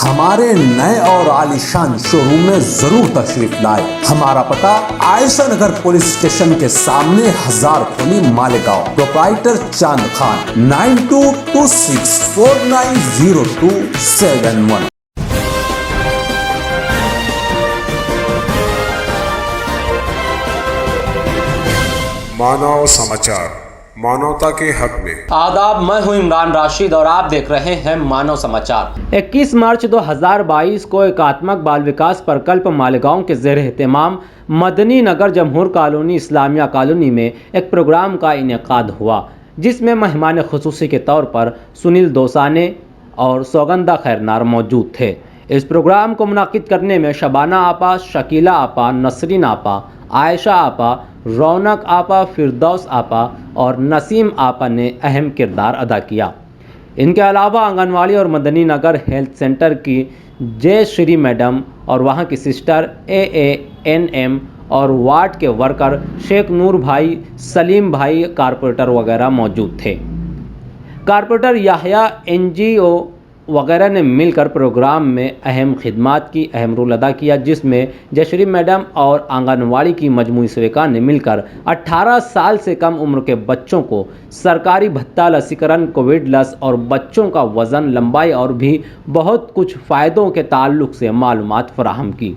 ہمارے نئے اور عالیشان شو روم میں ضرور تشریف لائے. ہمارا پتہ عائشہ نگر پولیس اسٹیشن کے سامنے ہزار کھولی مالیگاؤں. پروپرائٹر چاند خان 9226490271. مانو سماچار، مانوتا کے حق میں. آداب، میں ہوں عمران راشد اور آپ دیکھ رہے ہیں مانو سماچار. 21 مارچ 2022 کو ایکاتمک بال وکاس پرکلپ مالیگاؤں کے زیر اہتمام مدنی نگر جمہور کالونی اسلامیہ کالونی میں ایک پروگرام کا انعقاد ہوا، جس میں مہمان خصوصی کے طور پر سنیل دوسانے اور سوگندہ خیرنار موجود تھے. اس پروگرام کو منعقد کرنے میں شبانہ آپا، شکیلہ آپا، نسرین آپا، عائشہ آپا، رونق آپا، فردوس آپا اور نسیم آپا نے اہم کردار ادا کیا. ان کے علاوہ آنگن واڑی اور مدنی نگر ہیلتھ سینٹر کی جے شری میڈم اور وہاں کی سسٹر AANM اور وارڈ کے ورکر شیخ نور بھائی، سلیم بھائی، کارپوریٹر وغیرہ موجود تھے. کارپوریٹر یحییٰ NGO وغیرہ نے مل کر پروگرام میں اہم خدمات کی اہم رول ادا کیا، جس میں جشری میڈم اور آنگن واڑی کی مجموعی سیوکا نے مل کر 18 سال سے کم عمر کے بچوں کو سرکاری بھتہ، لسیکرن، کووڈ لس اور بچوں کا وزن، لمبائی اور بھی بہت کچھ فائدوں کے تعلق سے معلومات فراہم کی.